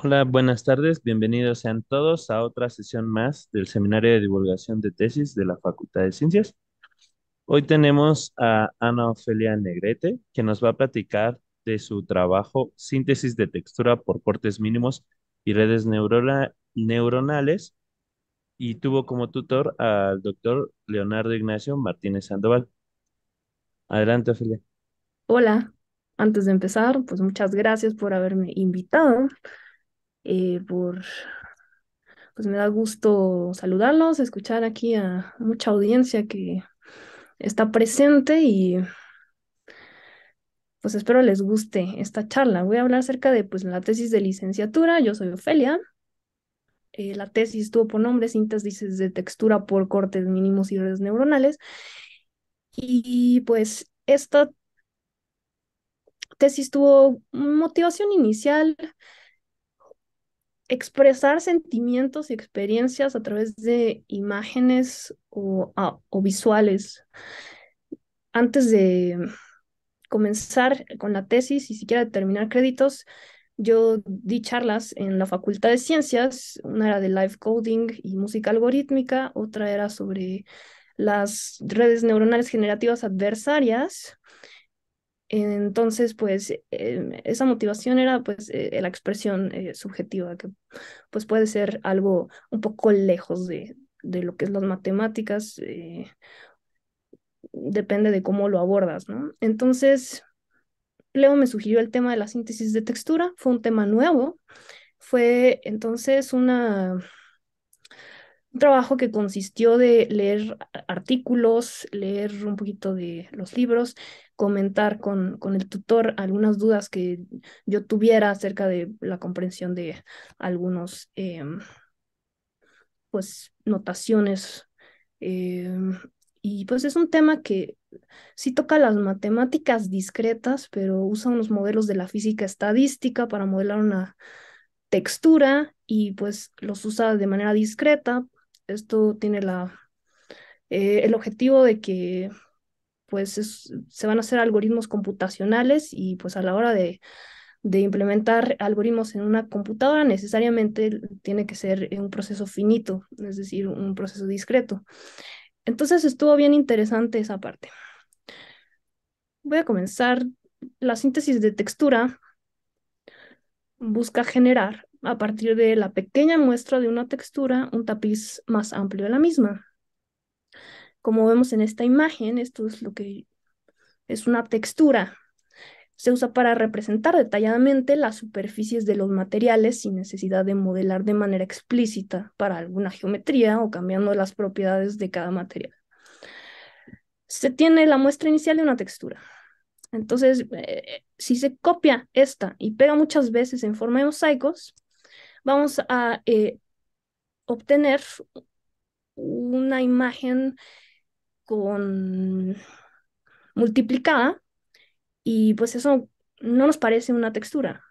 Hola, buenas tardes. Bienvenidos sean todos a otra sesión más del Seminario de Divulgación de Tesis de la Facultad de Ciencias. Hoy tenemos a Ana Ofelia Negrete, que nos va a platicar de su trabajo Síntesis de textura por cortes mínimos y redes neuronales, y tuvo como tutor al doctor Leonardo Ignacio Martínez Sandoval. Adelante, Ofelia. Hola, antes de empezar, pues muchas gracias por haberme invitado, por, pues me da gusto saludarlos, escuchar aquí a mucha audiencia que está presente y pues espero les guste esta charla. Voy a hablar acerca de pues la tesis de licenciatura. Yo soy Ofelia. La tesis tuvo por nombre Síntesis de textura por cortes mínimos y redes neuronales. Y pues esta tesis tuvo motivación inicial expresar sentimientos y experiencias a través de imágenes o visuales. Antes de comenzar con la tesis y siquiera terminar créditos, yo di charlas en la Facultad de Ciencias. Una era de live coding y música algorítmica, otra era sobre las redes neuronales generativas adversarias. Entonces, pues esa motivación era pues la expresión subjetiva, que pues puede ser algo un poco lejos de lo que es las matemáticas, depende de cómo lo abordas, ¿no? Entonces, Leo me sugirió el tema de la síntesis de textura, fue un tema nuevo, fue entonces un trabajo que consistió de leer artículos, leer un poquito de los libros, comentar con el tutor algunas dudas que yo tuviera acerca de la comprensión de algunos pues notaciones. eh, y pues es un tema que sí toca las matemáticas discretas, pero usa unos modelos de la física estadística para modelar una textura y pues los usa de manera discreta. Esto tiene el objetivo de que pues se van a hacer algoritmos computacionales y pues a la hora de implementar algoritmos en una computadora necesariamente tiene que ser un proceso finito, es decir, un proceso discreto. Entonces estuvo bien interesante esa parte. Voy a comenzar. La síntesis de textura busca generar, a partir de la pequeña muestra de una textura, un tapiz más amplio de la misma. Como vemos en esta imagen, esto es lo que es una textura. Se usa para representar detalladamente las superficies de los materiales sin necesidad de modelar de manera explícita para alguna geometría o cambiando las propiedades de cada material. Se tiene la muestra inicial de una textura. Entonces, si se copia esta y pega muchas veces en forma de mosaicos, vamos a obtener una imagen con multiplicada y pues eso no nos parece una textura.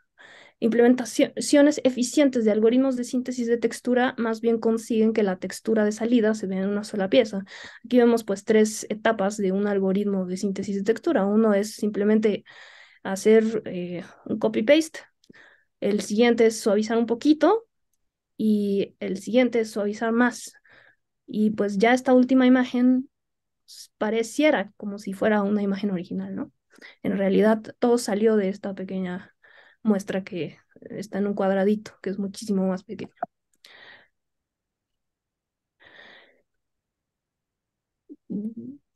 Implementaciones eficientes de algoritmos de síntesis de textura más bien consiguen que la textura de salida se vea en una sola pieza. Aquí vemos pues tres etapas de un algoritmo de síntesis de textura. Uno es simplemente hacer un copy-paste, el siguiente es suavizar un poquito y el siguiente es suavizar más. Y pues ya esta última imagen pareciera como si fuera una imagen original, ¿no? En realidad todo salió de esta pequeña muestra que está en un cuadradito, que es muchísimo más pequeño.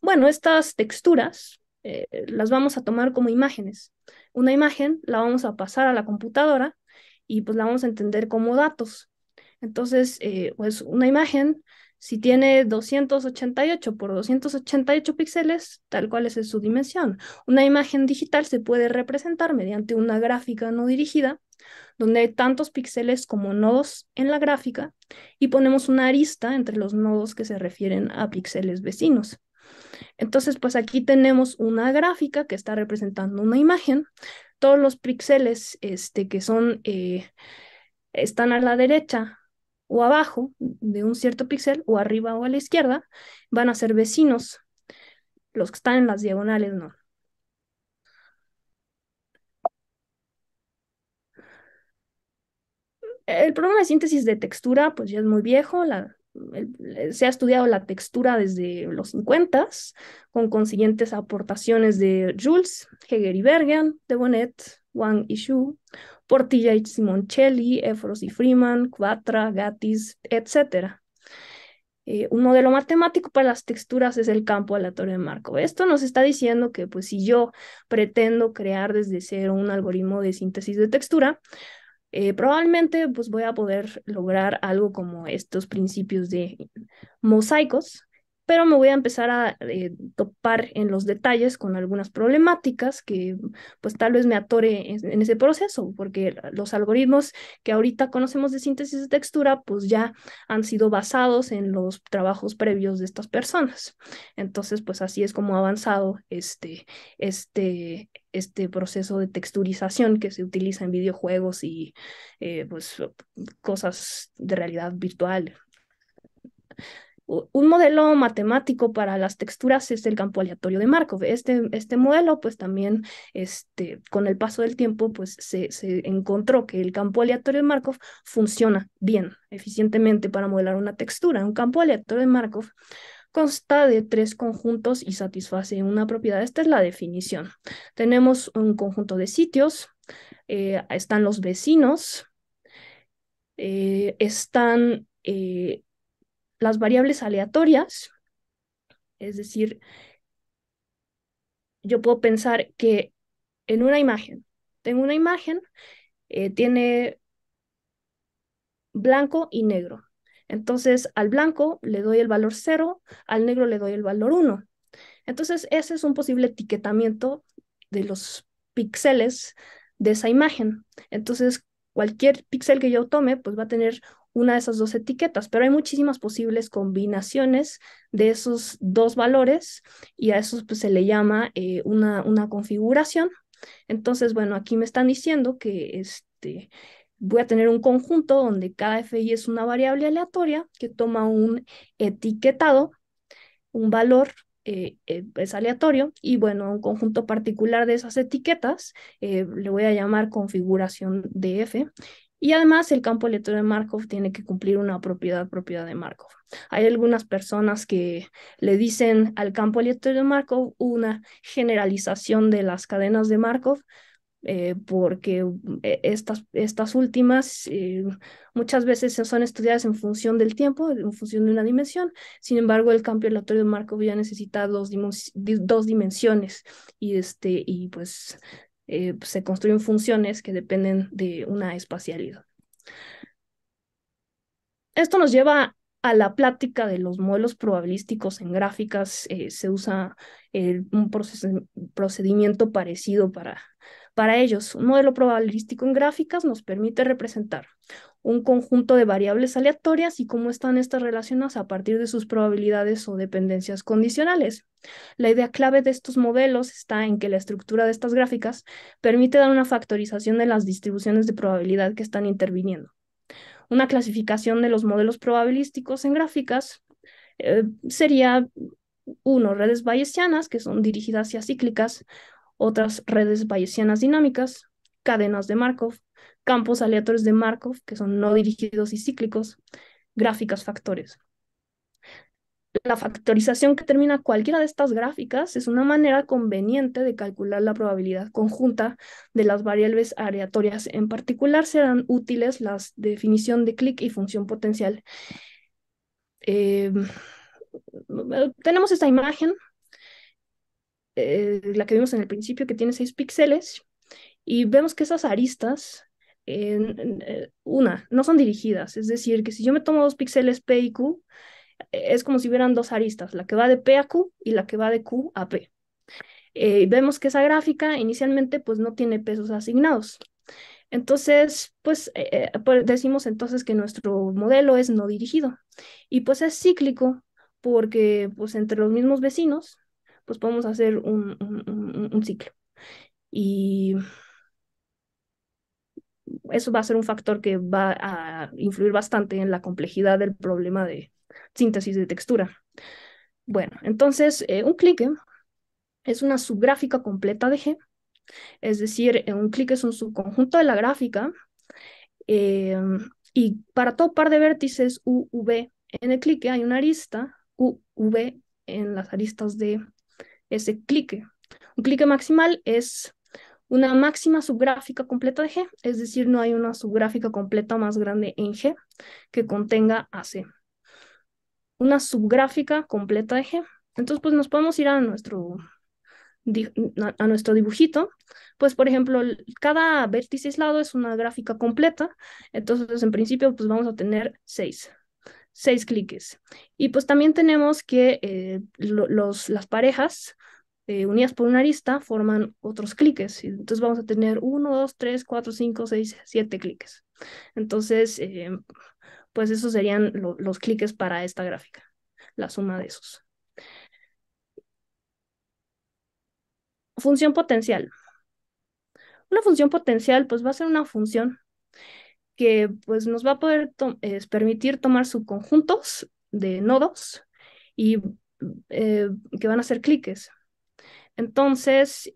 Bueno, estas texturas las vamos a tomar como imágenes. Una imagen la vamos a pasar a la computadora y pues la vamos a entender como datos. Entonces, pues una imagen, si tiene 288 por 288 píxeles, tal cual esa es su dimensión. Una imagen digital se puede representar mediante una gráfica no dirigida, donde hay tantos píxeles como nodos en la gráfica y ponemos una arista entre los nodos que se refieren a píxeles vecinos. Entonces, pues aquí tenemos una gráfica que está representando una imagen. Todos los píxeles que están a la derecha o abajo de un cierto píxel, o arriba o a la izquierda, van a ser vecinos. Los que están en las diagonales no. El problema de síntesis de textura, pues ya es muy viejo. Se ha estudiado la textura desde los 50 con consiguientes aportaciones de Jules, Heger y Bergen, de Bonnet, Wang y Xu, Portilla y Simoncelli, Efros y Freeman, Quatra, Gattis, etc. Un modelo matemático para las texturas es el campo aleatorio de Markov. Esto nos está diciendo que, pues, si yo pretendo crear desde cero un algoritmo de síntesis de textura, probablemente pues voy a poder lograr algo como estos principios de mosaicos, pero me voy a empezar a topar en los detalles con algunas problemáticas que pues tal vez me atore en ese proceso, porque los algoritmos que ahorita conocemos de síntesis de textura pues ya han sido basados en los trabajos previos de estas personas. Entonces pues así es como ha avanzado este proceso de texturización que se utiliza en videojuegos y pues cosas de realidad virtual. Un modelo matemático para las texturas es el campo aleatorio de Markov. Este modelo, pues también con el paso del tiempo, pues se encontró que el campo aleatorio de Markov funciona bien, eficientemente para modelar una textura. Un campo aleatorio de Markov consta de tres conjuntos y satisface una propiedad. Esta es la definición. Tenemos un conjunto de sitios, están los vecinos, están las variables aleatorias, es decir, yo puedo pensar que en una imagen, tengo una imagen, tiene blanco y negro. Entonces, al blanco le doy el valor 0, al negro le doy el valor 1. Entonces, ese es un posible etiquetamiento de los píxeles de esa imagen. Entonces, cualquier píxel que yo tome, pues va a tener una de esas dos etiquetas, pero hay muchísimas posibles combinaciones de esos dos valores y a eso pues, se le llama una configuración. Entonces, bueno, aquí me están diciendo que voy a tener un conjunto donde cada FI es una variable aleatoria que toma un etiquetado, un valor es aleatorio y bueno, a un conjunto particular de esas etiquetas le voy a llamar configuración de F. Y además el campo aleatorio de Markov tiene que cumplir una propiedad de Markov. Hay algunas personas que le dicen al campo aleatorio de Markov una generalización de las cadenas de Markov, porque estas últimas muchas veces son estudiadas en función del tiempo, en función de una dimensión. Sin embargo, el campo aleatorio de Markov ya necesita dos dimensiones y pues se construyen funciones que dependen de una espacialidad. Esto nos lleva a la plática de los modelos probabilísticos en gráficas. Se usa un procedimiento parecido para ellos. Un modelo probabilístico en gráficas nos permite representar un conjunto de variables aleatorias y cómo están estas relacionadas a partir de sus probabilidades o dependencias condicionales. La idea clave de estos modelos está en que la estructura de estas gráficas permite dar una factorización de las distribuciones de probabilidad que están interviniendo. Una clasificación de los modelos probabilísticos en gráficas sería, uno, redes bayesianas, que son dirigidas y acíclicas, otras redes bayesianas dinámicas, cadenas de Markov, campos aleatorios de Markov, que son no dirigidos y cíclicos, gráficas factores. La factorización que termina cualquiera de estas gráficas es una manera conveniente de calcular la probabilidad conjunta de las variables aleatorias. En particular serán útiles las definición de clic y función potencial. Eh, Tenemos esta imagen, la que vimos en el principio, que tiene 6 píxeles, y vemos que esas aristas, no son dirigidas, es decir, que si yo me tomo 2 píxeles P y Q, es como si hubieran dos aristas, la que va de P a Q y la que va de Q a P. Vemos que esa gráfica inicialmente pues no tiene pesos asignados. Entonces, pues decimos entonces que nuestro modelo es no dirigido y pues es cíclico porque pues entre los mismos vecinos pues podemos hacer un ciclo y eso va a ser un factor que va a influir bastante en la complejidad del problema de síntesis de textura. Bueno, entonces un clique es una subgráfica completa de G, es decir, un clique es un subconjunto de la gráfica Y para todo par de vértices UV en el clique hay una arista UV en las aristas de ese clique. Un clique maximal es una máxima subgráfica completa de G, es decir, no hay una subgráfica completa más grande en G que contenga AC. Una subgráfica completa de G. Entonces, pues nos podemos ir a nuestro dibujito. Pues, por ejemplo, cada vértice aislado es una gráfica completa. Entonces, en principio, pues vamos a tener seis cliques. Y pues también tenemos que las parejas unidas por una arista forman otros cliques. Entonces vamos a tener 1, 2, 3, 4, 5, 6, 7 cliques. Entonces, pues esos serían los cliques para esta gráfica, la suma de esos. Función potencial. Una función potencial pues va a ser una función que pues nos va a poder permitir tomar subconjuntos de nodos y que van a ser cliques. Entonces,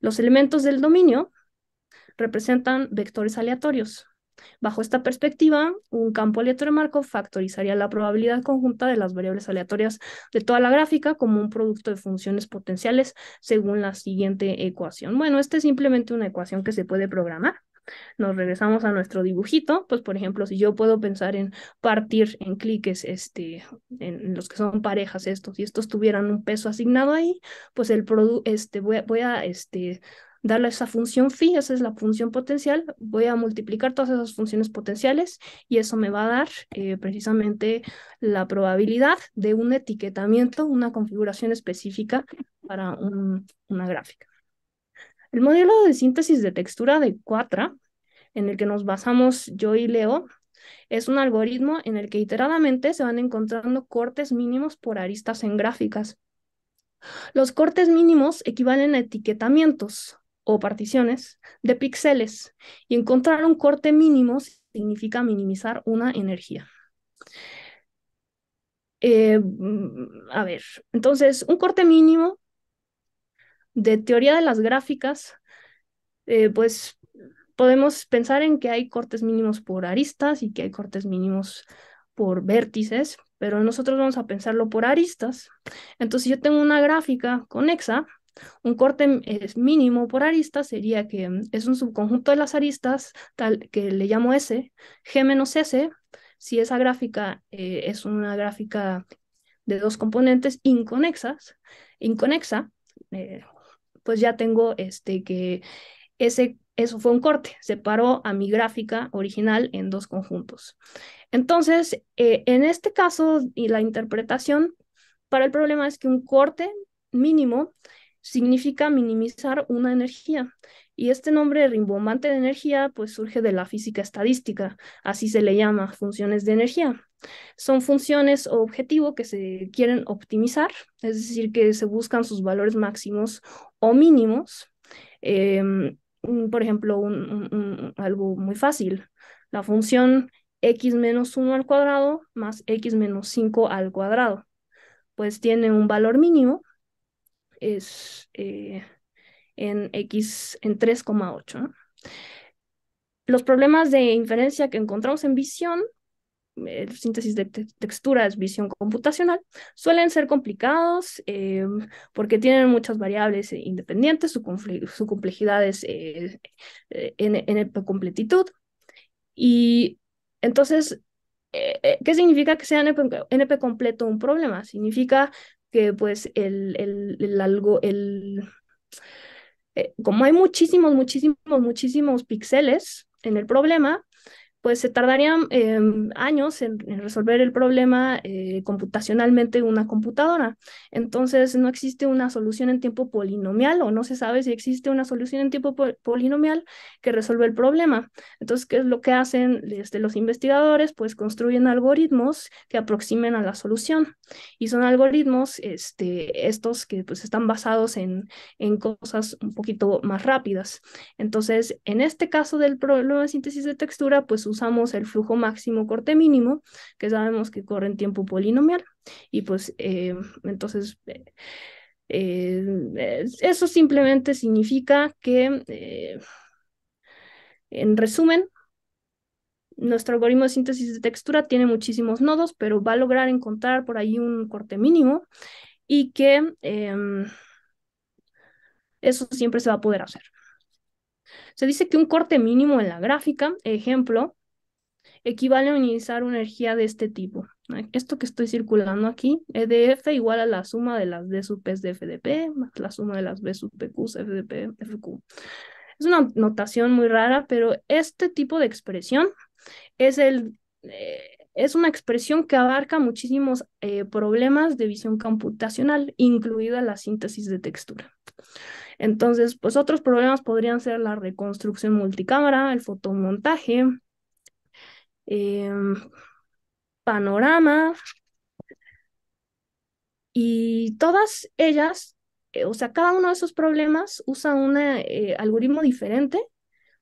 los elementos del dominio representan vectores aleatorios. Bajo esta perspectiva, un campo aleatorio de Markov factorizaría la probabilidad conjunta de las variables aleatorias de toda la gráfica como un producto de funciones potenciales según la siguiente ecuación. Bueno, esta es simplemente una ecuación que se puede programar. Nos regresamos a nuestro dibujito, pues por ejemplo, si yo puedo pensar en partir en cliques, en los que son parejas estos, y estos tuvieran un peso asignado ahí, pues voy a darle esa función phi, esa es la función potencial, voy a multiplicar todas esas funciones potenciales y eso me va a dar precisamente la probabilidad de un etiquetamiento, una configuración específica para una gráfica. El modelo de síntesis de textura de Quatra, en el que nos basamos yo y Leo, es un algoritmo en el que iteradamente se van encontrando cortes mínimos por aristas en gráficas. Los cortes mínimos equivalen a etiquetamientos o particiones de píxeles y encontrar un corte mínimo significa minimizar una energía. A ver, entonces, un corte mínimo de teoría de las gráficas, pues podemos pensar en que hay cortes mínimos por aristas y que hay cortes mínimos por vértices, pero nosotros vamos a pensarlo por aristas. Entonces, si yo tengo una gráfica conexa, un corte es mínimo por arista sería que es un subconjunto de las aristas, tal que le llamo S, G menos S, si esa gráfica es una gráfica de dos componentes inconexa, eh, pues ya tengo que eso fue un corte, separó a mi gráfica original en dos conjuntos. Entonces, en este caso, y la interpretación para el problema es que un corte mínimo significa minimizar una energía. Y este nombre rimbombante de energía pues surge de la física estadística, así se le llama funciones de energía. Son funciones o objetivo que se quieren optimizar, es decir, que se buscan sus valores máximos o mínimos. Por ejemplo, algo muy fácil, la función x menos 1 al cuadrado más x menos 5 al cuadrado, pues tiene un valor mínimo, es en x en 3,8, ¿no? Los problemas de inferencia que encontramos en visión, el síntesis de textura es visión computacional, suelen ser complicados porque tienen muchas variables independientes, su complejidad es NP completitud. Y entonces, ¿qué significa que sea NP completo un problema? Significa que pues como hay muchísimos píxeles en el problema, pues se tardarían años en resolver el problema computacionalmente una computadora. Entonces, no existe una solución en tiempo polinomial o no se sabe si existe una solución en tiempo polinomial que resuelva el problema. Entonces, ¿qué es lo que hacen los investigadores? Pues construyen algoritmos que aproximen a la solución. Y son algoritmos estos que pues están basados en cosas un poquito más rápidas. Entonces, en este caso del problema de síntesis de textura, pues usamos el flujo máximo corte mínimo, que sabemos que corre en tiempo polinomial. Y pues entonces, eso simplemente significa que, en resumen, nuestro algoritmo de síntesis de textura tiene muchísimos nodos, pero va a lograr encontrar por ahí un corte mínimo y que eso siempre se va a poder hacer. Se dice que un corte mínimo en la gráfica, ejemplo, equivale a minimizar una energía de este tipo. Esto que estoy circulando aquí, EDF igual a la suma de las D sub P de FDP más la suma de las B sub PQ, FDP, FQ. Es una notación muy rara, pero este tipo de expresión es, es una expresión que abarca muchísimos problemas de visión computacional, incluida la síntesis de textura. Entonces, pues otros problemas podrían ser la reconstrucción multicámara, el fotomontaje, eh, panorama, y todas ellas, o sea, cada uno de esos problemas usa un algoritmo diferente,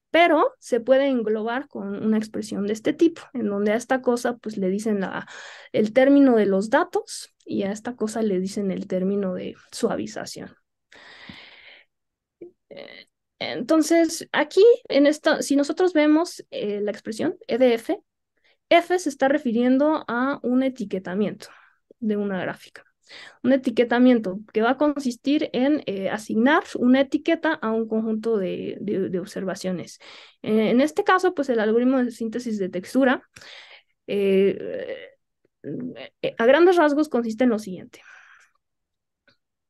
pero se puede englobar con una expresión de este tipo, en donde a esta cosa pues le dicen el término de los datos y a esta cosa le dicen el término de suavización. Eh, Entonces, aquí en esta, si nosotros vemos la expresión EDF, F se está refiriendo a un etiquetamiento de una gráfica. Un etiquetamiento que va a consistir en asignar una etiqueta a un conjunto de observaciones. En este caso, pues el algoritmo de síntesis de textura, eh, a grandes rasgos, consiste en lo siguiente.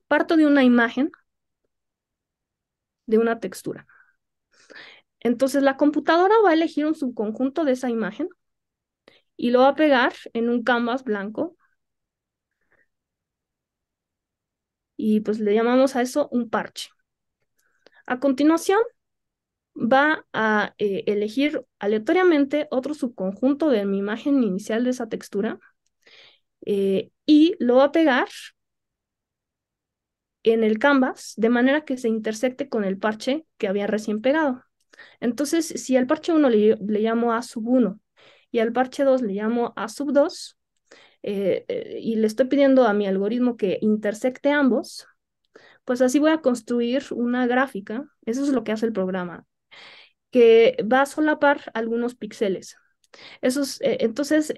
Parto de una imagen de una textura. Entonces, la computadora va a elegir un subconjunto de esa imagen y lo va a pegar en un canvas blanco y pues le llamamos a eso un parche. A continuación, va a elegir aleatoriamente otro subconjunto de mi imagen inicial de esa textura y lo va a pegar en el canvas de manera que se intersecte con el parche que había recién pegado. Entonces, si al parche 1 le llamo A sub 1 y al parche 2 le llamo A sub 2 y le estoy pidiendo a mi algoritmo que intersecte ambos, pues así voy a construir una gráfica, eso es lo que hace el programa, que va a solapar algunos píxeles. Entonces,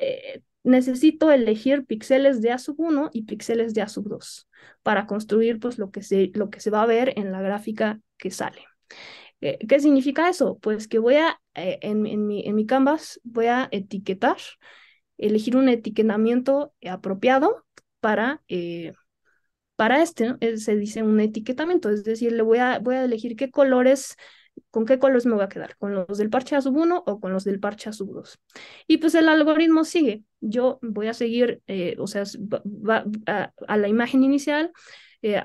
necesito elegir píxeles de A sub 1 y píxeles de A sub 2 para construir pues, lo que se va a ver en la gráfica que sale. ¿Qué significa eso? Pues que voy a, en mi canvas, voy a etiquetar, elegir un etiquetamiento apropiado para este, ¿no? Se dice un etiquetamiento, es decir, voy a elegir qué colores, con qué colores me voy a quedar, con los del parche A sub 1 o con los del parche A sub 2. Y pues el algoritmo sigue, yo voy a seguir, o sea, va a la imagen inicial,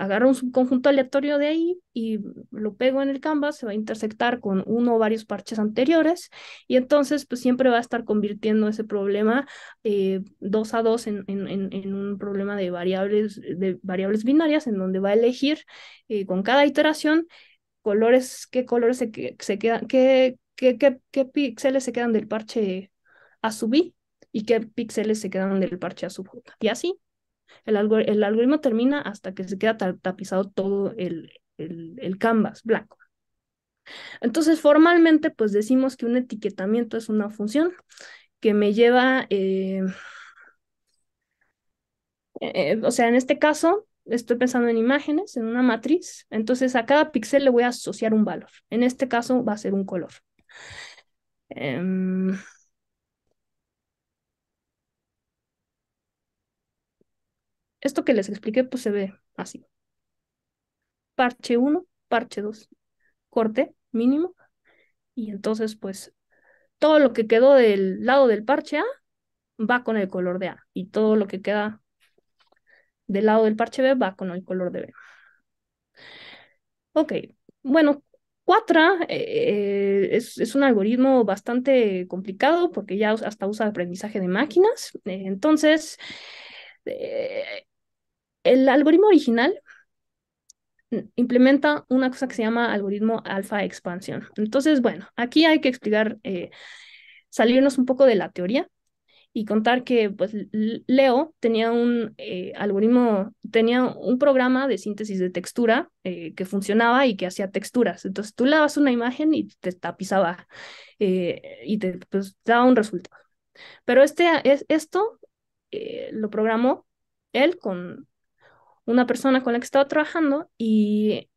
agarro un subconjunto aleatorio de ahí y lo pego en el canvas, se va a intersectar con uno o varios parches anteriores y entonces pues siempre va a estar convirtiendo ese problema 2 a 2 en un problema de variables binarias en donde va a elegir con cada iteración qué colores se quedan, qué píxeles se quedan del parche A sub I y qué píxeles se quedan del parche A sub J. Y así el algoritmo termina hasta que se queda tapizado todo el canvas blanco. Entonces, formalmente, pues decimos que un etiquetamiento es una función que me lleva, o sea, en este caso, estoy pensando en imágenes, en una matriz, entonces a cada píxel le voy a asociar un valor. En este caso va a ser un color. Esto que les expliqué, pues se ve así. Parche 1, parche 2, corte mínimo, y entonces, pues, todo lo que quedó del lado del parche A va con el color de A, y todo lo que queda del lado del parche B va con el color de B. Ok, bueno, Quatra es un algoritmo bastante complicado porque ya hasta usa aprendizaje de máquinas. Entonces, eh, el algoritmo original implementa una cosa que se llama algoritmo alfa expansión. Entonces, bueno, aquí hay que explicar, salirnos un poco de la teoría y contar que pues Leo tenía un algoritmo, tenía un programa de síntesis de textura que funcionaba y que hacía texturas. Entonces tú le dabas una imagen y te tapizaba y te pues, daba un resultado. Pero esto lo programó él con una persona con la que estaba trabajando y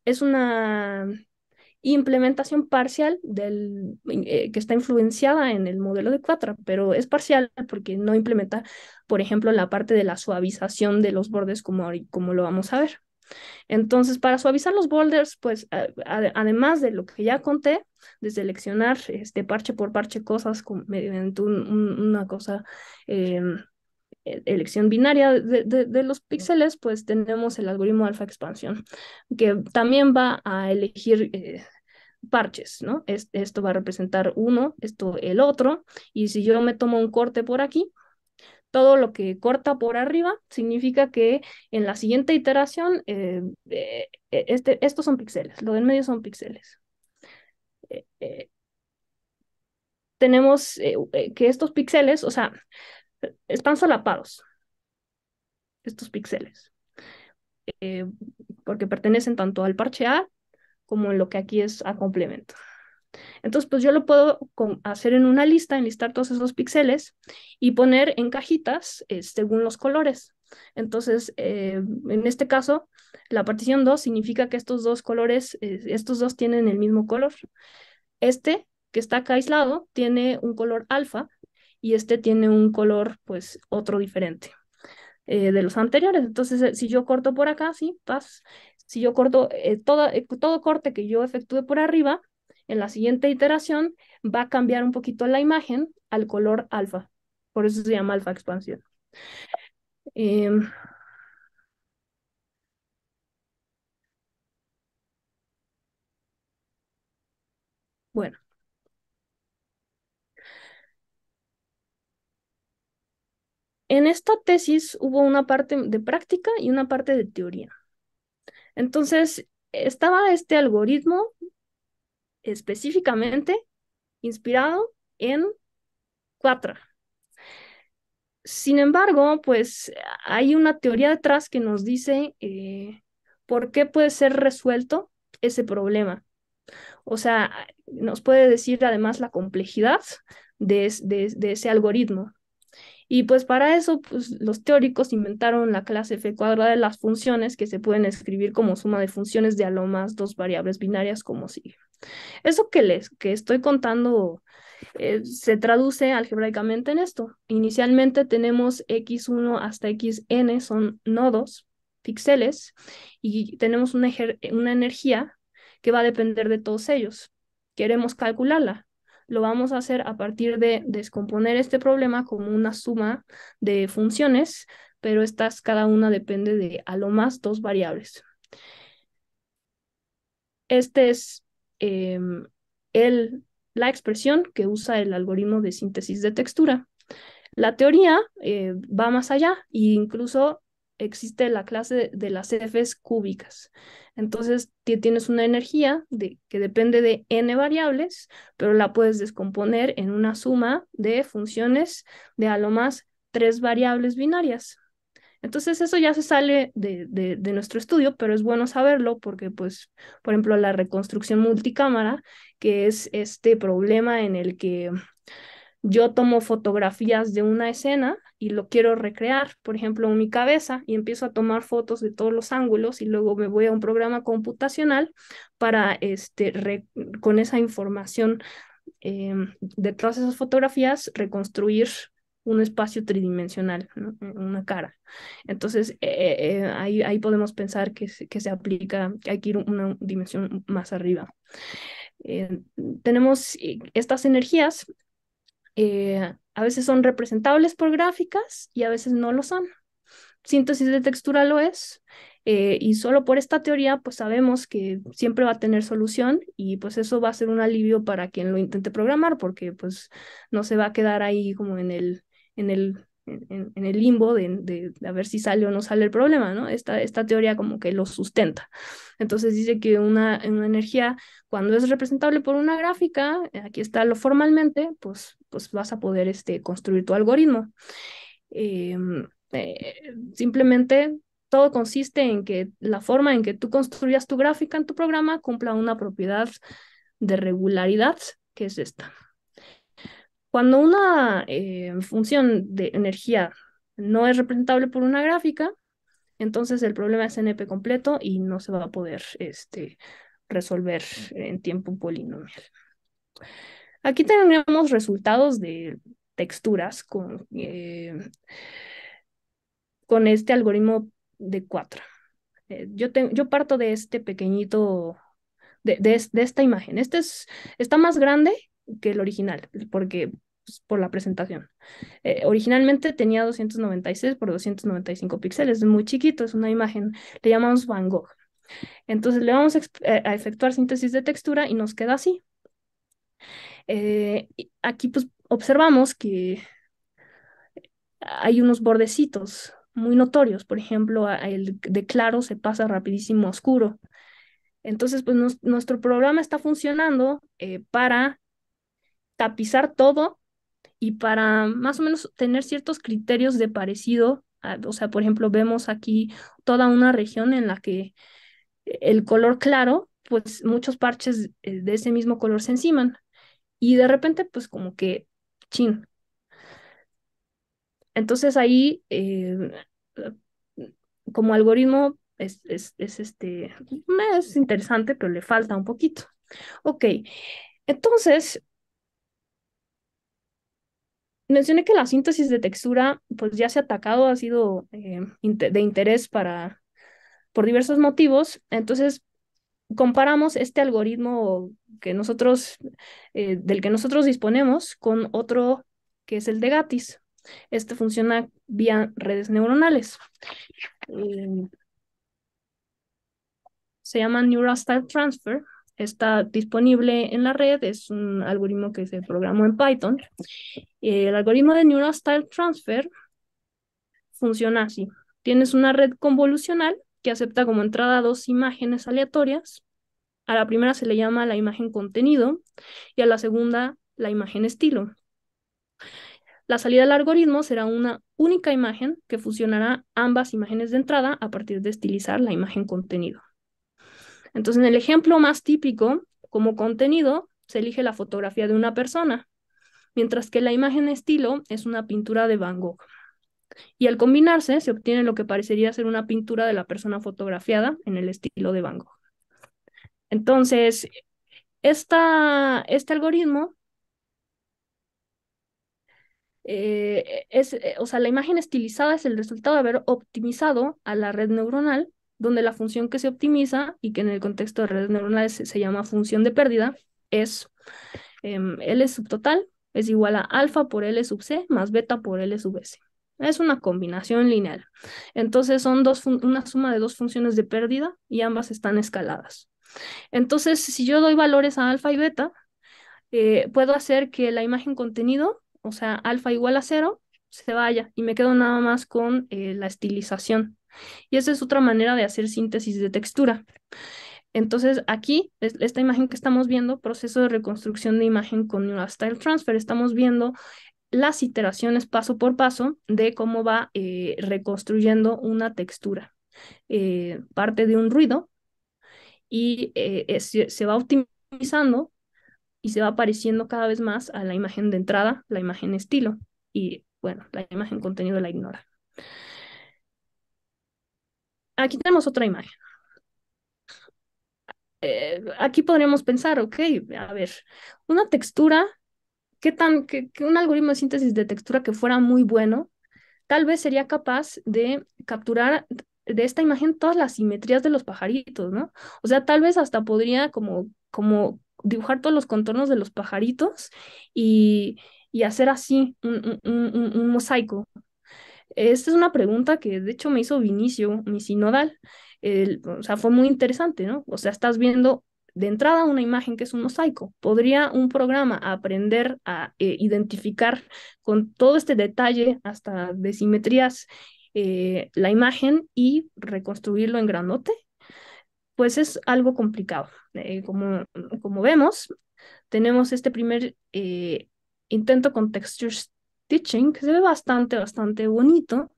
es una implementación parcial que está influenciada en el modelo de Quatra, pero es parcial porque no implementa, por ejemplo, la parte de la suavización de los bordes como lo vamos a ver. Entonces, para suavizar los boulders, pues además de lo que ya conté, de seleccionar parche por parche cosas mediante una cosa, eh, elección binaria de los píxeles, pues tenemos el algoritmo alfa expansión, que también va a elegir parches, ¿no? Esto va a representar uno, esto el otro, y si yo me tomo un corte por aquí, todo lo que corta por arriba significa que en la siguiente iteración, estos son píxeles, lo del medio son píxeles. Eh, eh, tenemos que estos píxeles, o sea, están solapados, estos píxeles, eh, porque pertenecen tanto al parche A como en lo que aquí es A complemento. Entonces, pues yo lo puedo hacer en una lista, enlistar todos esos píxeles y poner en cajitas según los colores. Entonces, en este caso, la partición 2 significa que estos dos colores, estos dos tienen el mismo color. Este, que está acá aislado, tiene un color alfa y este tiene un color, pues, otro diferente de los anteriores. Entonces, si yo corto por acá, sí, paz. Si yo corto todo corte que yo efectúe por arriba, en la siguiente iteración va a cambiar un poquito la imagen al color alfa. Por eso se llama alfa expansión. Em, bueno, en esta tesis hubo una parte de práctica y una parte de teoría. Entonces, estaba este algoritmo específicamente inspirado en Quatra. Sin embargo, pues hay una teoría detrás que nos dice por qué puede ser resuelto ese problema. O sea, nos puede decir además la complejidad de ese algoritmo. Y pues para eso, pues los teóricos inventaron la clase f cuadrada de las funciones que se pueden escribir como suma de funciones de a lo más dos variables binarias como sigue. Eso que estoy contando se traduce algebraicamente en esto. Inicialmente tenemos x1 hasta xn, son nodos, píxeles, y tenemos una energía que va a depender de todos ellos. Queremos calcularla. Lo vamos a hacer a partir de descomponer este problema como una suma de funciones, pero estas cada una depende de a lo más dos variables. Este es el, la expresión que usa el algoritmo de síntesis de textura. La teoría va más allá e incluso existe la clase de las Fs cúbicas. Entonces tienes una energía que depende de n variables, pero la puedes descomponer en una suma de funciones de a lo más tres variables binarias. Entonces eso ya se sale de nuestro estudio, pero es bueno saberlo porque, pues, por ejemplo, la reconstrucción multicámara, que es este problema en el que yo tomo fotografías de una escena y lo quiero recrear, por ejemplo, en mi cabeza y empiezo a tomar fotos de todos los ángulos y luego me voy a un programa computacional para, con esa información de todas esas fotografías, reconstruir un espacio tridimensional, ¿no? Una cara. Entonces, ahí podemos pensar que se aplica, que hay que ir una dimensión más arriba. Eh, tenemos estas energías, a veces son representables por gráficas y a veces no lo son. Síntesis de textura lo es, y solo por esta teoría pues sabemos que siempre va a tener solución y pues eso va a ser un alivio para quien lo intente programar porque pues no se va a quedar ahí como en el en el limbo de a ver si sale o no sale el problema, ¿no? Esta teoría como que lo sustenta. Entonces dice que una energía, cuando es representable por una gráfica, aquí está lo formalmente, pues vas a poder construir tu algoritmo. Simplemente todo consiste en que la forma en que tú construyas tu gráfica en tu programa cumpla una propiedad de regularidad, que es esta. Cuando una función de energía no es representable por una gráfica, entonces el problema es NP completo y no se va a poder resolver en tiempo polinomial. Aquí tenemos resultados de texturas con este algoritmo de 4. Yo parto de este pequeñito, de esta imagen. Está más grande que el original, porque pues, por la presentación. Originalmente tenía 296 por 295 píxeles, es muy chiquito, es una imagen, le llamamos Van Gogh. Entonces le vamos a efectuar síntesis de textura y nos queda así. Aquí pues observamos que hay unos bordecitos muy notorios, por ejemplo, el de claro se pasa rapidísimo a oscuro. Entonces, pues nuestro programa está funcionando para tapizar todo y para más o menos tener ciertos criterios de parecido. O sea, por ejemplo, vemos aquí toda una región en la que el color claro, pues muchos parches de ese mismo color se enciman. Y de repente, pues como que, chin. Entonces ahí, como algoritmo, es interesante, pero le falta un poquito. Ok, entonces mencioné que la síntesis de textura, pues ya se ha atacado, ha sido de interés por diversos motivos. Entonces, comparamos este algoritmo del que nosotros disponemos con otro que es el de Gatis. Este funciona vía redes neuronales. Eh, Se llama Neural Style Transfer. Está disponible en la red, es un algoritmo que se programó en Python. El algoritmo de Neural Style Transfer funciona así. Tienes una red convolucional que acepta como entrada dos imágenes aleatorias. A la primera se le llama la imagen contenido y a la segunda la imagen estilo. La salida del algoritmo será una única imagen que fusionará ambas imágenes de entrada a partir de estilizar la imagen contenido. Entonces, en el ejemplo más típico, como contenido, se elige la fotografía de una persona, mientras que la imagen estilo es una pintura de Van Gogh. Y al combinarse, se obtiene lo que parecería ser una pintura de la persona fotografiada en el estilo de Van Gogh. Entonces, este algoritmo o sea, la imagen estilizada es el resultado de haber optimizado a la red neuronal, donde la función que se optimiza y que en el contexto de redes neuronales se llama función de pérdida es L subtotal es igual a alfa por L sub C más beta por L sub S. Es una combinación lineal. Entonces son una suma de dos funciones de pérdida y ambas están escaladas. Entonces, si yo doy valores a alfa y beta, puedo hacer que la imagen contenido, o sea, alfa igual a 0, se vaya y me quedo nada más con la estilización. Y esa es otra manera de hacer síntesis de textura. Entonces, aquí, esta imagen que estamos viendo, proceso de reconstrucción de imagen con Neural Style Transfer, estamos viendo las iteraciones paso por paso de cómo va reconstruyendo una textura. Parte de un ruido y se va optimizando y se va pareciendo cada vez más a la imagen de entrada, la imagen estilo, y bueno, la imagen contenido la ignora. Aquí tenemos otra imagen. Aquí podríamos pensar, ok, a ver, una textura, que un algoritmo de síntesis de textura que fuera muy bueno, tal vez sería capaz de capturar de esta imagen todas las simetrías de los pajaritos, ¿no? O sea, tal vez hasta podría como dibujar todos los contornos de los pajaritos y, y hacer así un mosaico. Esta es una pregunta que de hecho me hizo Vinicio, mi sinodal. O sea, fue muy interesante, ¿no? O sea, estás viendo de entrada una imagen que es un mosaico. ¿Podría un programa aprender a identificar con todo este detalle, hasta de simetrías, la imagen y reconstruirlo en grandote? Pues es algo complicado. Como vemos, tenemos este primer intento con texture stitching, que se ve bastante bonito,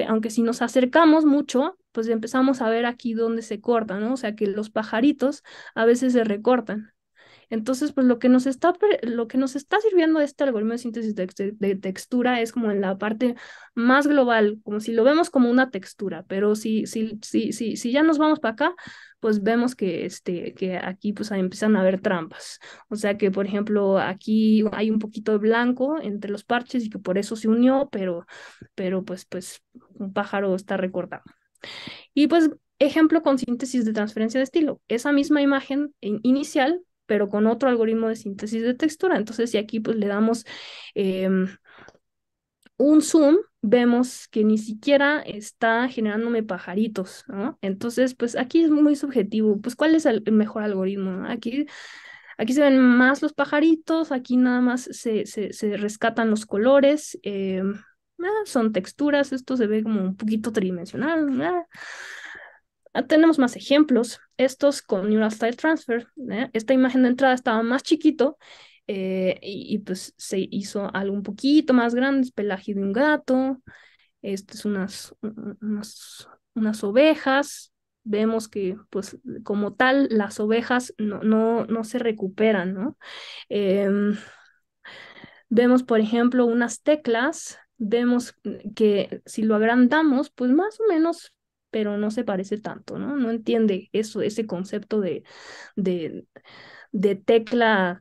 aunque si nos acercamos mucho, pues empezamos a ver aquí dónde se cortan, ¿no? O sea que los pajaritos a veces se recortan. Entonces, pues lo que nos está sirviendo este algoritmo de síntesis de textura es como en la parte más global, como si lo vemos como una textura, pero si ya nos vamos para acá, pues vemos que aquí pues ahí empiezan a haber trampas. O sea que, por ejemplo, aquí hay un poquito de blanco entre los parches y que por eso se unió, pero pues un pájaro está recortado. Y pues, ejemplo con síntesis de transferencia de estilo, esa misma imagen inicial, pero con otro algoritmo de síntesis de textura. Entonces, si aquí pues le damos em, un zoom, vemos que ni siquiera está generándome pajaritos, ¿no? Entonces, pues aquí es muy subjetivo. Pues, ¿cuál es el mejor algoritmo, no? Aquí se ven más los pajaritos, aquí nada más se rescatan los colores. Son texturas, esto se ve como un poquito tridimensional. Tenemos más ejemplos, estos con Neural Style Transfer. Esta imagen de entrada estaba más chiquito, pues se hizo algo un poquito más grande, es pelaje de un gato. Esto es unas ovejas. Vemos que pues como tal las ovejas no se recuperan, ¿no? Em, Vemos, por ejemplo, unas teclas, vemos que si lo agrandamos, pues más o menos, pero no se parece tanto, ¿no? No entiende eso, ese concepto de, de tecla.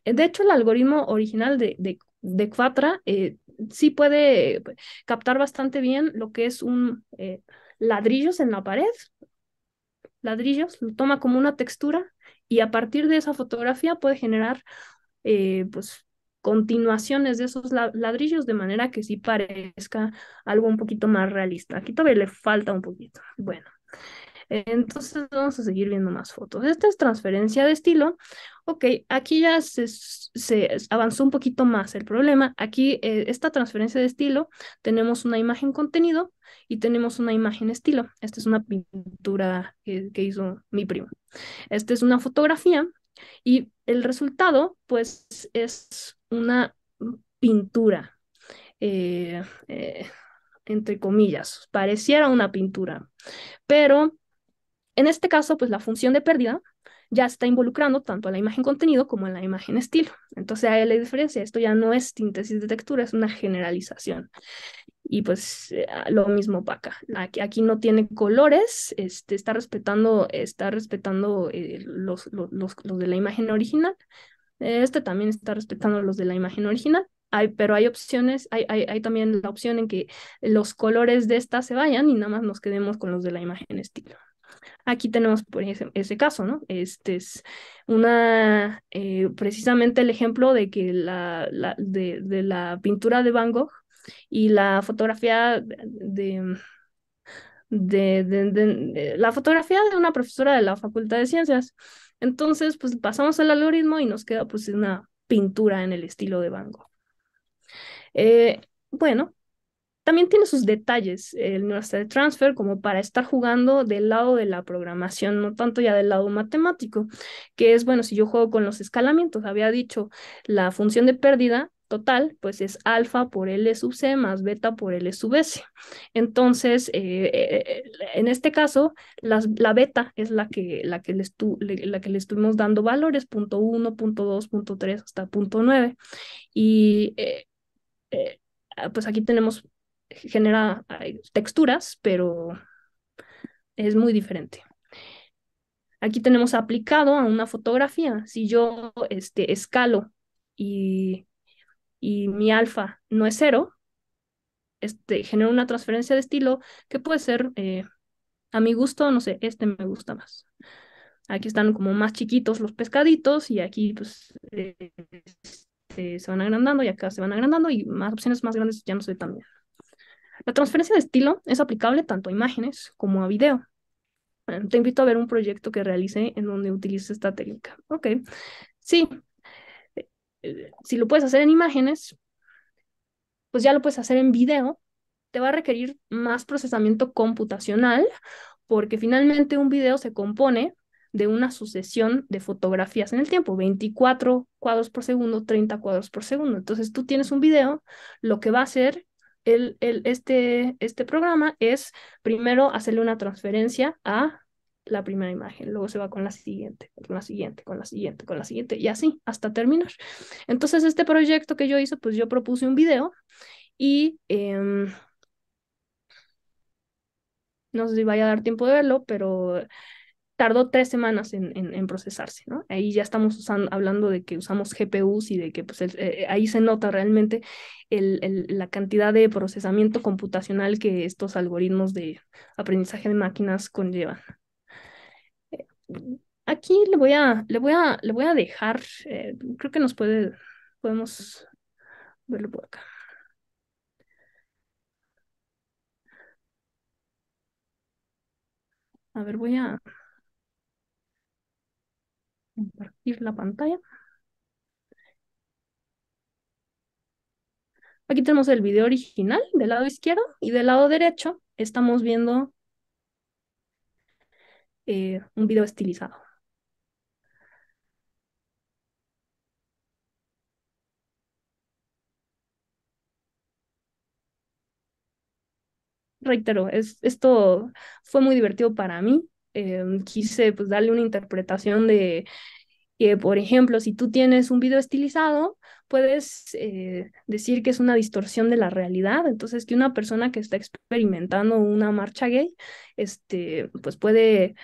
De hecho, el algoritmo original de Quatra sí puede captar bastante bien lo que es un ladrillos en la pared, ladrillos, lo toma como una textura y a partir de esa fotografía puede generar pues continuaciones de esos ladrillos de manera que sí parezca algo un poquito más realista. Aquí todavía le falta un poquito. Bueno, entonces vamos a seguir viendo más fotos. Esta es transferencia de estilo. Ok, aquí ya se avanzó un poquito más el problema. Aquí, esta transferencia de estilo, tenemos una imagen contenido y tenemos una imagen estilo. Esta es una pintura que hizo mi primo. Esta es una fotografía y el resultado, pues, es una pintura, eh, eh, entre comillas, pareciera una pintura, pero en este caso, pues la función de pérdida ya está involucrando tanto a la imagen contenido como a la imagen estilo. Entonces, hay la diferencia. Esto ya no es síntesis de textura, es una generalización. Y pues lo mismo para acá. Aquí no tiene colores, está respetando los de la imagen original. Este también está respetando los de la imagen original. Pero hay opciones, hay también la opción en que los colores de esta se vayan y nada más nos quedemos con los de la imagen estilo. Aquí tenemos por ese caso, ¿no? Este es precisamente el ejemplo de que de la pintura de Van Gogh y la fotografía la fotografía de una profesora de la Facultad de Ciencias. Entonces, pues pasamos al algoritmo y nos queda pues una pintura en el estilo de Van Gogh. Bueno, también tiene sus detalles el Neural Style Transfer como para estar jugando del lado de la programación, no tanto ya del lado matemático, que es, bueno, si yo juego con los escalamientos, había dicho, la función de pérdida total, pues es alfa por L sub C más beta por L sub S. Entonces, en este caso, la beta es la que le estuvimos dando valores, punto 1, punto 2, punto 3 hasta punto 9. Y eh, pues aquí genera texturas, pero es muy diferente. Aquí tenemos aplicado a una fotografía. Si yo escalo y, y mi alfa no es cero, genero una transferencia de estilo que puede ser, a mi gusto, no sé, este me gusta más. Aquí están como más chiquitos los pescaditos y aquí pues se van agrandando y acá se van agrandando y más opciones más grandes ya no se ve tan bien. La transferencia de estilo es aplicable tanto a imágenes como a video. Te invito a ver un proyecto que realicé en donde utilizo esta técnica. Ok, sí, si lo puedes hacer en imágenes, pues ya lo puedes hacer en video. Te va a requerir más procesamiento computacional porque finalmente un video se compone de una sucesión de fotografías en el tiempo, 24 cuadros por segundo, 30 cuadros por segundo. Entonces tú tienes un video, lo que va a hacer este programa es primero hacerle una transferencia a la primera imagen, luego se va con la siguiente, con la siguiente, con la siguiente, con la siguiente, y así hasta terminar. Entonces este proyecto que yo hice, pues yo propuse un video y no sé si vaya a dar tiempo de verlo, pero tardó 3 semanas en procesarse, ¿no? Ahí ya estamos hablando de que usamos GPUs y de que pues, ahí se nota realmente la cantidad de procesamiento computacional que estos algoritmos de aprendizaje de máquinas conllevan. Eh, Aquí le voy a dejar, creo que podemos verlo por acá. A ver, voy a compartir la pantalla. Aquí tenemos el video original del lado izquierdo y del lado derecho estamos viendo un video estilizado. Reitero, esto fue muy divertido para mí. Quise pues darle una interpretación de que, por ejemplo, si tú tienes un video estilizado, puedes decir que es una distorsión de la realidad. Entonces, que una persona que está experimentando una marcha gay, pues puede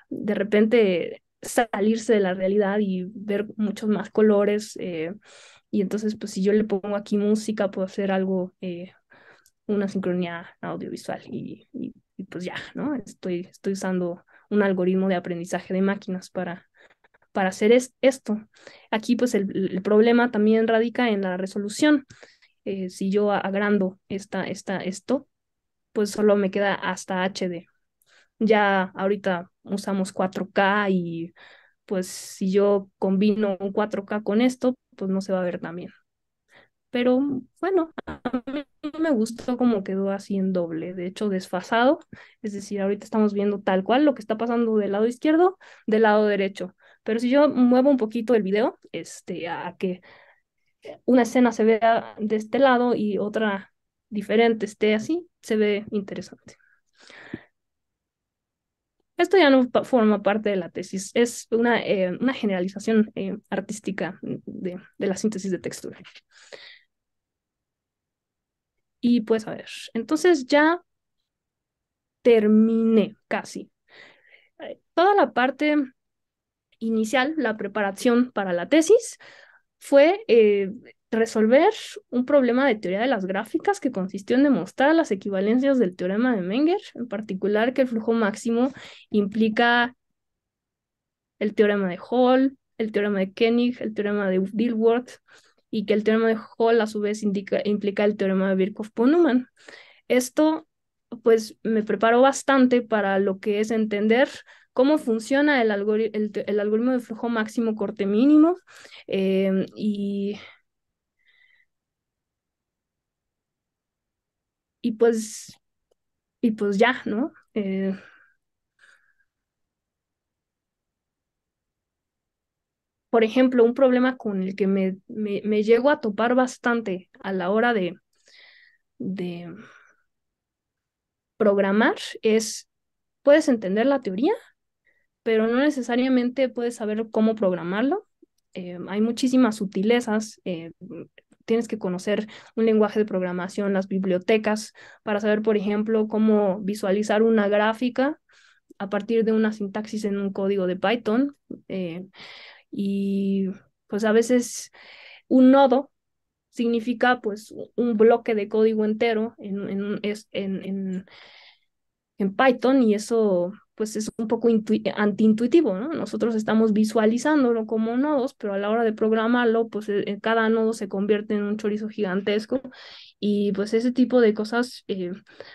de repente salirse de la realidad y ver muchos más colores. Y entonces, pues si yo le pongo aquí música, puedo hacer algo, una sincronía audiovisual y pues ya, ¿no? Estoy usando un algoritmo de aprendizaje de máquinas para hacer esto. Aquí, pues el problema también radica en la resolución. Si yo agrando esto, pues solo me queda hasta HD. Ya ahorita usamos 4K y pues si yo combino un 4K con esto, pues no se va a ver tan bien. Pero bueno, a mí me gustó cómo quedó así en doble, de hecho desfasado, es decir, ahorita estamos viendo tal cual lo que está pasando del lado izquierdo, del lado derecho. Pero si yo muevo un poquito el video, a que una escena se vea de este lado y otra diferente esté así, se ve interesante. Esto ya no forma parte de la tesis, es una generalización artística de la síntesis de textura. Y pues a ver, entonces ya terminé casi. Toda la parte inicial, la preparación para la tesis, fue resolver un problema de teoría de las gráficas que consistió en demostrar las equivalencias del teorema de Menger, en particular que el flujo máximo implica el teorema de Hall, el teorema de Koenig, el teorema de Dilworth, y que el teorema de Hall a su vez implica el teorema de Birkhoff-Neumann. Esto pues me preparó bastante para lo que es entender cómo funciona el algoritmo de flujo máximo corte mínimo eh, y, y pues y pues ya, ¿no? Por ejemplo, un problema con el que me llego a topar bastante a la hora de programar es, puedes entender la teoría, pero no necesariamente puedes saber cómo programarlo. Hay muchísimas sutilezas. Tienes que conocer un lenguaje de programación, las bibliotecas, para saber, por ejemplo, cómo visualizar una gráfica a partir de una sintaxis en un código de Python. Y pues a veces un nodo significa pues un bloque de código entero en Python y eso pues es un poco antiintuitivo, ¿no? Nosotros estamos visualizándolo como nodos, pero a la hora de programarlo, pues cada nodo se convierte en un chorizo gigantesco y pues ese tipo de cosas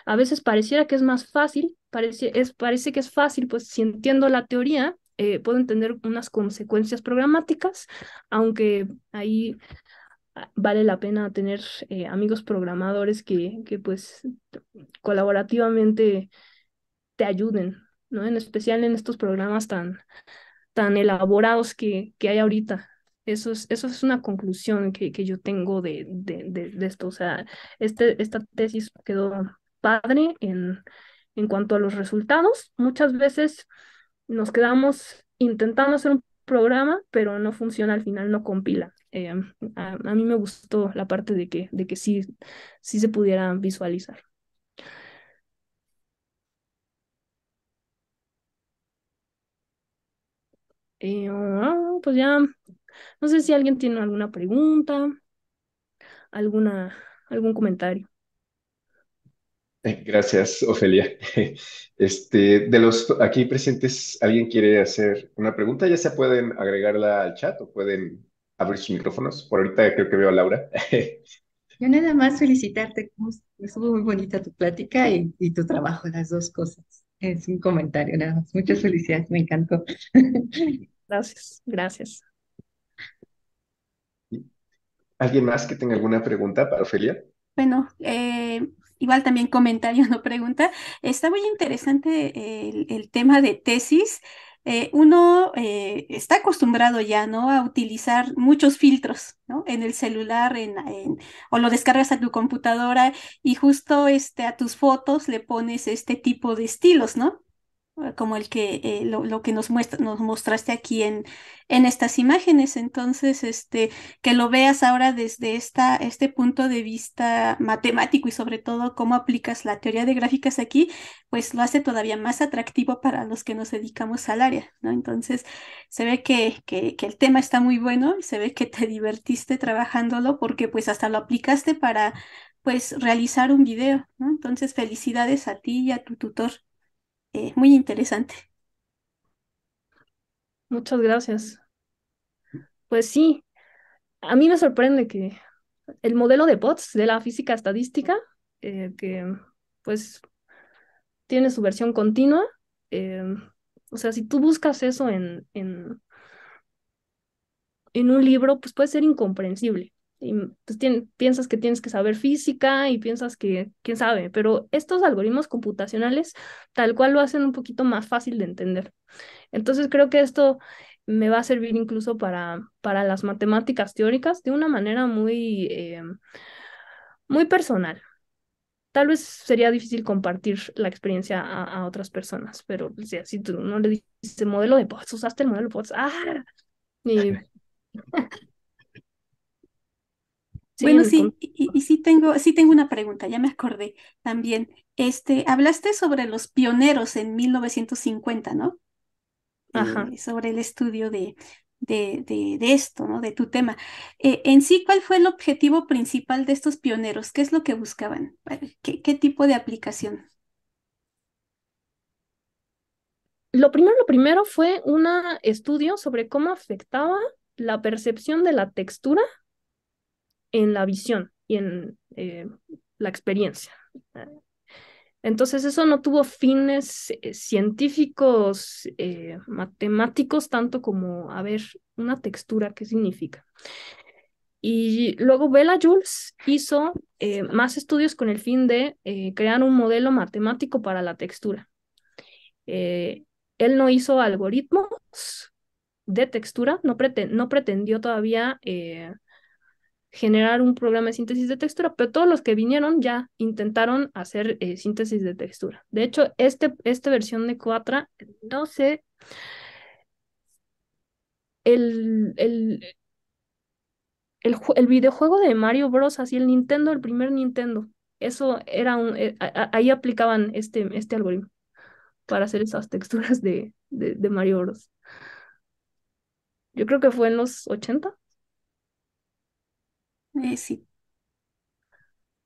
a veces pareciera que es más fácil, parece que es fácil, pues si entiendo la teoría, puedo entender unas consecuencias programáticas, aunque ahí vale la pena tener amigos programadores que pues colaborativamente te ayuden, ¿no? En especial en estos programas tan elaborados que hay ahorita. Eso es una conclusión que yo tengo de esto. O sea, esta tesis quedó padre en cuanto a los resultados. Muchas veces nos quedamos intentando hacer un programa, pero no funciona al final, no compila. A mí me gustó la parte de que sí se pudiera visualizar. Pues ya, no sé si alguien tiene alguna pregunta, alguna, algún comentario. Gracias, Ofelia. De los aquí presentes, ¿alguien quiere hacer una pregunta? Ya sea pueden agregarla al chat o pueden abrir sus micrófonos. Por ahorita creo que veo a Laura. Yo nada más felicitarte, estuvo muy bonita tu plática y tu trabajo, las dos cosas. Es un comentario nada más. Muchas felicidades, me encantó. Gracias, gracias. ¿Alguien más que tenga alguna pregunta para Ofelia? Bueno, igual también comentario, no pregunta. Está muy interesante el tema de tesis. Uno está acostumbrado ya, ¿no? A utilizar muchos filtros, ¿no? En el celular, o lo descargas a tu computadora y justo a tus fotos le pones este tipo de estilos, ¿no? Como el que lo que nos mostraste aquí en estas imágenes. Entonces, que lo veas ahora desde este punto de vista matemático y sobre todo cómo aplicas la teoría de gráficas aquí, pues lo hace todavía más atractivo para los que nos dedicamos al área, ¿no? Entonces, se ve que el tema está muy bueno y se ve que te divertiste trabajándolo porque pues hasta lo aplicaste para pues realizar un video, ¿no? Entonces, felicidades a ti y a tu tutor. Muy interesante. Muchas gracias. Pues sí, a mí me sorprende que el modelo de Potts de la física estadística, que pues tiene su versión continua, eh, o sea, si tú buscas eso en un libro, pues puede ser incomprensible. Y pues piensas que tienes que saber física y piensas que, quién sabe, pero estos algoritmos computacionales tal cual lo hacen un poquito más fácil de entender. Entonces creo que esto me va a servir incluso para las matemáticas teóricas de una manera muy personal. Tal vez sería difícil compartir la experiencia a otras personas, pero o sea, si tú no le dices modelo de Potts, usaste el modelo de Potts, y Bueno, siguen con... sí, y sí tengo una pregunta, ya me acordé también. Hablaste sobre los pioneros en 1950, ¿no? Ajá. Sobre el estudio de esto, ¿no? De tu tema. En sí, ¿cuál fue el objetivo principal de estos pioneros? ¿Qué es lo que buscaban? ¿Qué tipo de aplicación? Lo primero fue un estudio sobre cómo afectaba la percepción de la textura en la visión y en la experiencia. Entonces eso no tuvo fines científicos, matemáticos, tanto como, a ver, una textura, ¿qué significa? Y luego Bella Jules hizo más estudios con el fin de crear un modelo matemático para la textura. Eh, Él no hizo algoritmos de textura, no pretendió todavía generar un programa de síntesis de textura, pero todos los que vinieron ya intentaron hacer síntesis de textura. De hecho, esta versión de Quatra, no sé, el, el, el videojuego de Mario Bros, así el Nintendo, el primer Nintendo, eso era ahí aplicaban este algoritmo para hacer esas texturas de Mario Bros. Yo creo que fue en los 80. Sí.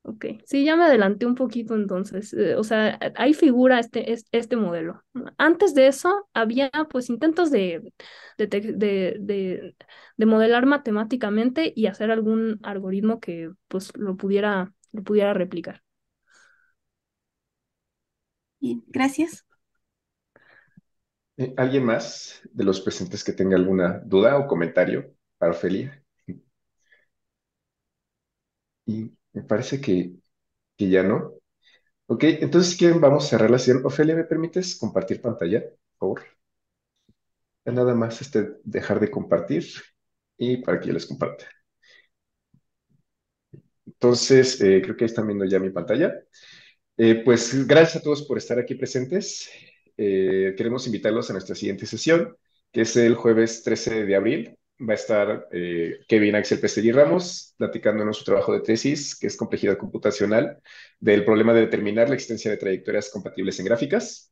Ok, sí, ya me adelanté un poquito entonces. O sea, ahí figura este modelo. Antes de eso, había pues intentos de, te- de modelar matemáticamente y hacer algún algoritmo que pues lo pudiera replicar. Bien, gracias. ¿Alguien más de los presentes que tenga alguna duda o comentario para Ofelia? Y me parece que ya no. Ok, entonces si quieren vamos a cerrar la sesión. Ofelia, ¿me permites compartir pantalla, por favor? Ya nada más dejar de compartir y para que yo les comparta. Entonces, creo que ahí están viendo ya mi pantalla. Pues gracias a todos por estar aquí presentes. Queremos invitarlos a nuestra siguiente sesión, que es el jueves 13 de abril. Va a estar Kevin Axel Pestegui Ramos platicándonos su trabajo de tesis, que es complejidad computacional, del problema de determinar la existencia de trayectorias compatibles en gráficas.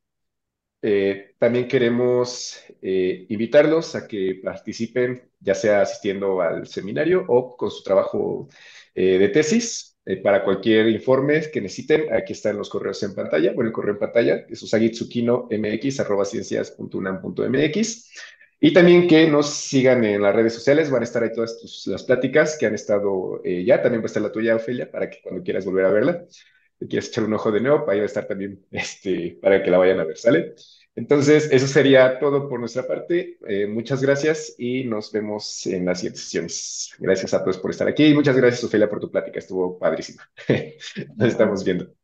También queremos invitarlos a que participen, ya sea asistiendo al seminario o con su trabajo de tesis. Para cualquier informe que necesiten, aquí están los correos en pantalla. Bueno, el correo en pantalla es usagitsukino.mx@ciencias.unam.mx. Y también que nos sigan en las redes sociales, van a estar ahí todas las pláticas que han estado ya. También va a estar la tuya, Ofelia, para que cuando quieras volver a verla, te quieras echar un ojo de nuevo, ahí va a estar también para que la vayan a ver, ¿sale? Entonces, eso sería todo por nuestra parte. Muchas gracias y nos vemos en las siguientes sesiones. Gracias a todos por estar aquí y muchas gracias, Ofelia, por tu plática. Estuvo padrísima. Nos Igual. estamos viendo.